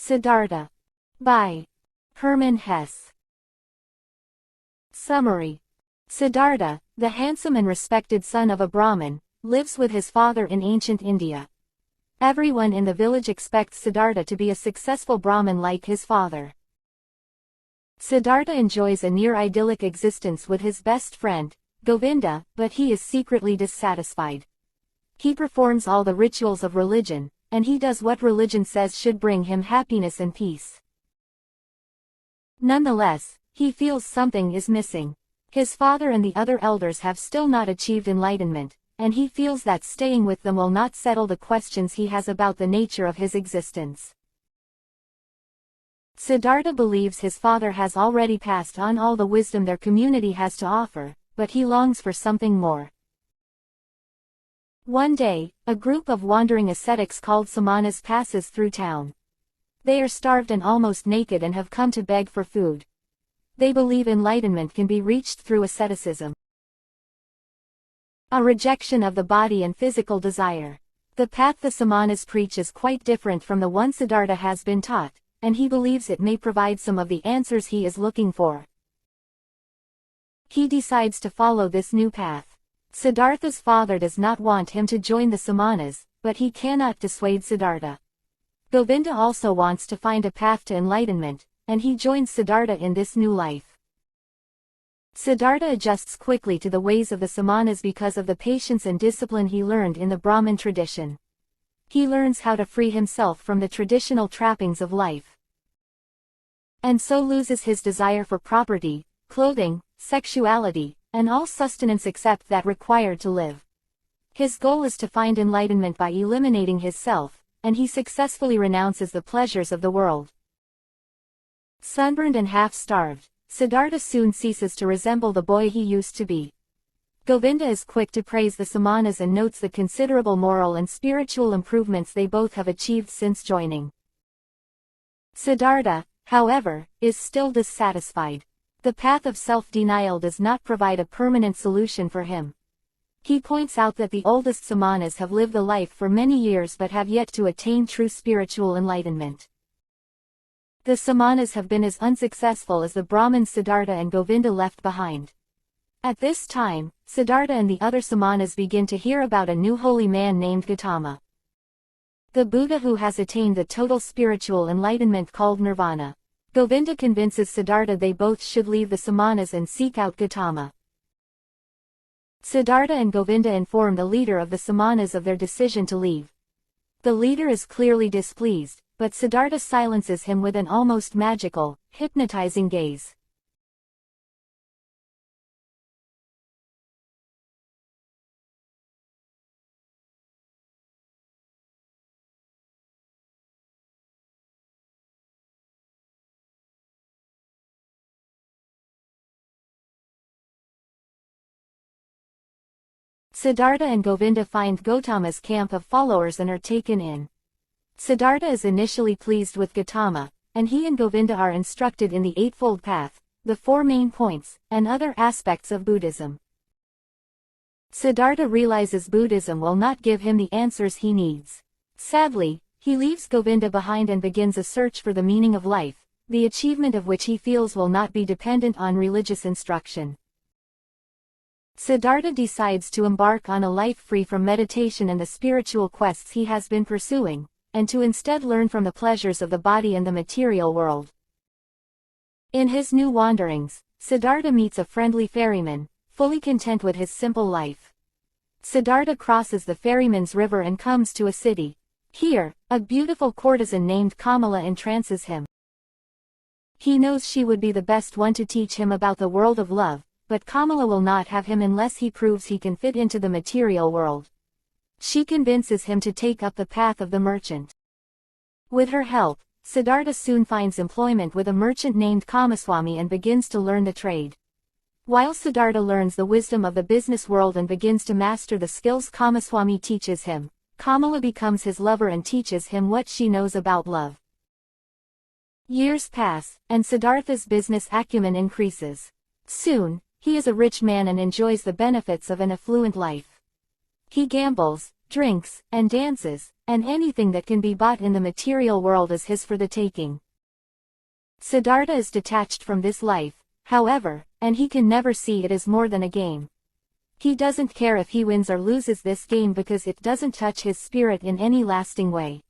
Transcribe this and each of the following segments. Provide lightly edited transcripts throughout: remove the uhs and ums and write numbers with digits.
Siddhartha. By Herman Hesse. Summary. Siddhartha, the handsome and respected son of a Brahmin, lives with his father in ancient India. Everyone in the village expects Siddhartha to be a successful Brahmin like his father. Siddhartha enjoys a near-idyllic existence with his best friend, Govinda, but he is secretly dissatisfied. He performs all the rituals of religion, and he does what religion says should bring him happiness and peace. Nonetheless, he feels something is missing. His father and the other elders have still not achieved enlightenment, and he feels that staying with them will not settle the questions he has about the nature of his existence. Siddhartha believes his father has already passed on all the wisdom their community has to offer, but he longs for something more. One day, a group of wandering ascetics called Samanas passes through town. They are starved and almost naked and have come to beg for food. They believe enlightenment can be reached through asceticism. A rejection of the body and physical desire. The path the Samanas preach is quite different from the one Siddhartha has been taught, and he believes it may provide some of the answers he is looking for. He decides to follow this new path. Siddhartha's father does not want him to join the Samanas, but he cannot dissuade Siddhartha. Govinda also wants to find a path to enlightenment, and he joins Siddhartha in this new life. Siddhartha adjusts quickly to the ways of the Samanas because of the patience and discipline he learned in the Brahmin tradition. He learns how to free himself from the traditional trappings of life, and so loses his desire for property, clothing, sexuality, and all sustenance except that required to live. His goal is to find enlightenment by eliminating his self, and he successfully renounces the pleasures of the world. Sunburned and half-starved, Siddhartha soon ceases to resemble the boy he used to be. Govinda is quick to praise the Samanas and notes the considerable moral and spiritual improvements they both have achieved since joining. Siddhartha, however, is still dissatisfied. The path of self-denial does not provide a permanent solution for him. He points out that the oldest Samanas have lived the life for many years but have yet to attain true spiritual enlightenment. The Samanas have been as unsuccessful as the Brahmins Siddhartha and Govinda left behind. At this time, Siddhartha and the other Samanas begin to hear about a new holy man named Gautama, the Buddha who has attained the total spiritual enlightenment called nirvana. Govinda convinces Siddhartha they both should leave the Samanas and seek out Gautama. Siddhartha and Govinda inform the leader of the Samanas of their decision to leave. The leader is clearly displeased, but Siddhartha silences him with an almost magical, hypnotizing gaze. Siddhartha and Govinda find Gautama's camp of followers and are taken in. Siddhartha is initially pleased with Gautama, and he and Govinda are instructed in the Eightfold Path, the 4 main points, and other aspects of Buddhism. Siddhartha realizes Buddhism will not give him the answers he needs. Sadly, he leaves Govinda behind and begins a search for the meaning of life, the achievement of which he feels will not be dependent on religious instruction. Siddhartha decides to embark on a life free from meditation and the spiritual quests he has been pursuing, and to instead learn from the pleasures of the body and the material world. In his new wanderings, Siddhartha meets a friendly ferryman, fully content with his simple life. Siddhartha crosses the ferryman's river and comes to a city. Here, a beautiful courtesan named Kamala entrances him. He knows she would be the best one to teach him about the world of love, but Kamala will not have him unless he proves he can fit into the material world. She convinces him to take up the path of the merchant. With her help, Siddhartha soon finds employment with a merchant named Kamaswami and begins to learn the trade. While Siddhartha learns the wisdom of the business world and begins to master the skills Kamaswami teaches him, Kamala becomes his lover and teaches him what she knows about love. Years pass, and Siddhartha's business acumen increases. Soon, he is a rich man and enjoys the benefits of an affluent life. He gambles, drinks, and dances, and anything that can be bought in the material world is his for the taking. Siddhartha is detached from this life, however, and he can never see it as more than a game. He doesn't care if he wins or loses this game because it doesn't touch his spirit in any lasting way.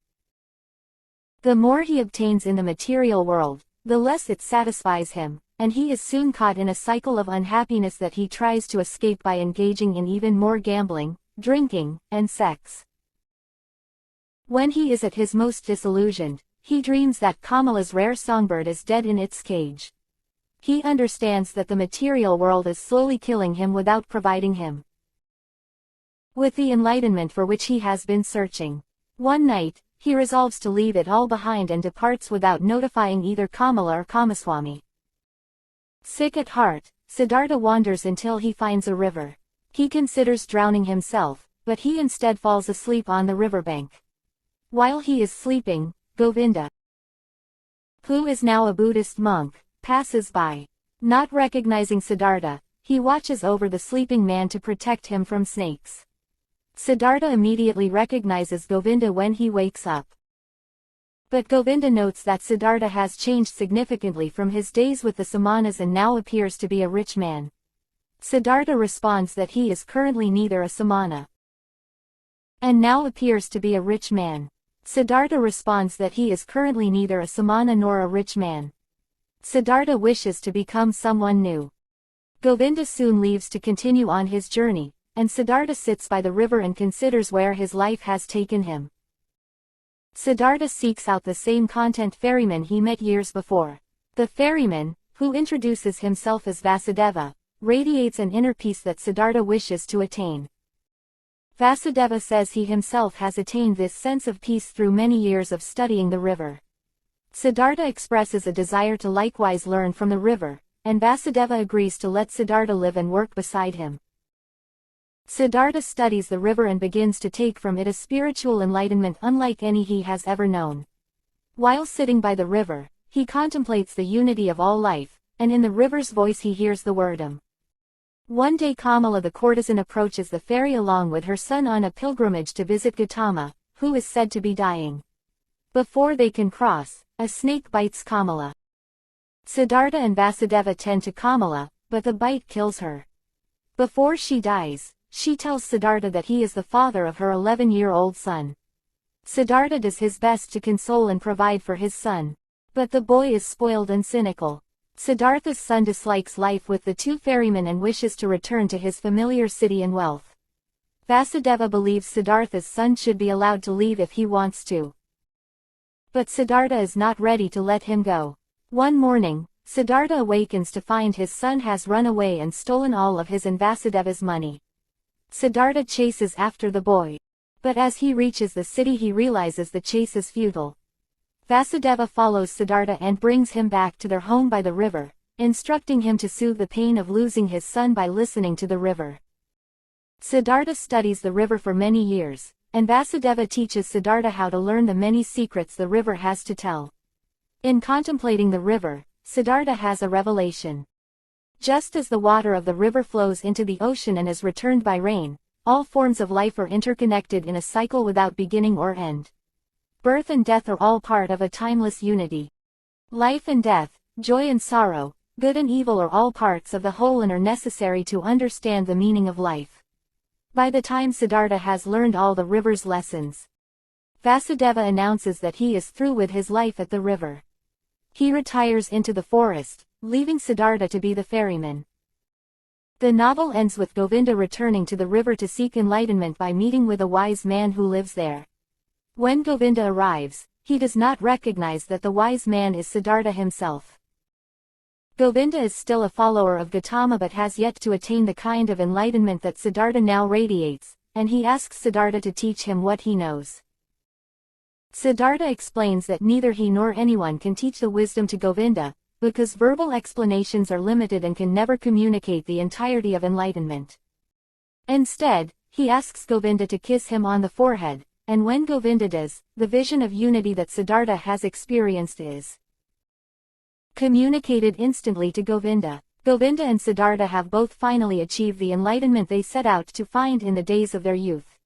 The more he obtains in the material world, the less it satisfies him, and he is soon caught in a cycle of unhappiness that he tries to escape by engaging in even more gambling, drinking, and sex. When he is at his most disillusioned, he dreams that Kamala's rare songbird is dead in its cage. He understands that the material world is slowly killing him without providing him with the enlightenment for which he has been searching. One night, he resolves to leave it all behind and departs without notifying either Kamala or Kamaswami. Sick at heart, Siddhartha wanders until he finds a river. He considers drowning himself, but he instead falls asleep on the riverbank. While he is sleeping, Govinda, who is now a Buddhist monk, passes by. Not recognizing Siddhartha, he watches over the sleeping man to protect him from snakes. Siddhartha immediately recognizes Govinda when he wakes up. But Govinda notes that Siddhartha has changed significantly from his days with the Samanas and now appears to be a rich man. Siddhartha responds that he is currently neither a Samana and now appears to be a rich man. Siddhartha responds that he is currently neither a Samana nor a rich man. Siddhartha wishes to become someone new. Govinda soon leaves to continue on his journey, and Siddhartha sits by the river and considers where his life has taken him. Siddhartha seeks out the same content ferryman he met years before. The ferryman, who introduces himself as Vasudeva, radiates an inner peace that Siddhartha wishes to attain. Vasudeva says he himself has attained this sense of peace through many years of studying the river. Siddhartha expresses a desire to likewise learn from the river, and Vasudeva agrees to let Siddhartha live and work beside him. Siddhartha studies the river and begins to take from it a spiritual enlightenment unlike any he has ever known. While sitting by the river, he contemplates the unity of all life, and in the river's voice he hears the word. One day Kamala the courtesan approaches the ferry along with her son on a pilgrimage to visit Gautama, who is said to be dying. Before they can cross, a snake bites Kamala. Siddhartha and Vasudeva tend to Kamala, but the bite kills her. Before she dies, she tells Siddhartha that he is the father of her 11-year-old son. Siddhartha does his best to console and provide for his son. But the boy is spoiled and cynical. Siddhartha's son dislikes life with the two ferrymen and wishes to return to his familiar city and wealth. Vasudeva believes Siddhartha's son should be allowed to leave if he wants to. But Siddhartha is not ready to let him go. One morning, Siddhartha awakens to find his son has run away and stolen all of his and Vasudeva's money. Siddhartha chases after the boy. But as he reaches the city he realizes the chase is futile. Vasudeva follows Siddhartha and brings him back to their home by the river, instructing him to soothe the pain of losing his son by listening to the river. Siddhartha studies the river for many years, and Vasudeva teaches Siddhartha how to learn the many secrets the river has to tell. In contemplating the river, Siddhartha has a revelation. Just as the water of the river flows into the ocean and is returned by rain, all forms of life are interconnected in a cycle without beginning or end. Birth and death are all part of a timeless unity. Life and death, joy and sorrow, good and evil are all parts of the whole and are necessary to understand the meaning of life. By the time Siddhartha has learned all the river's lessons, Vasudeva announces that he is through with his life at the river. He retires into the forest, leaving Siddhartha to be the ferryman. The novel ends with Govinda returning to the river to seek enlightenment by meeting with a wise man who lives there. When Govinda arrives, he does not recognize that the wise man is Siddhartha himself. Govinda is still a follower of Gautama but has yet to attain the kind of enlightenment that Siddhartha now radiates, and he asks Siddhartha to teach him what he knows. Siddhartha explains that neither he nor anyone can teach the wisdom to Govinda, because verbal explanations are limited and can never communicate the entirety of enlightenment. Instead, he asks Govinda to kiss him on the forehead, and when Govinda does, the vision of unity that Siddhartha has experienced is communicated instantly to Govinda. Govinda and Siddhartha have both finally achieved the enlightenment they set out to find in the days of their youth.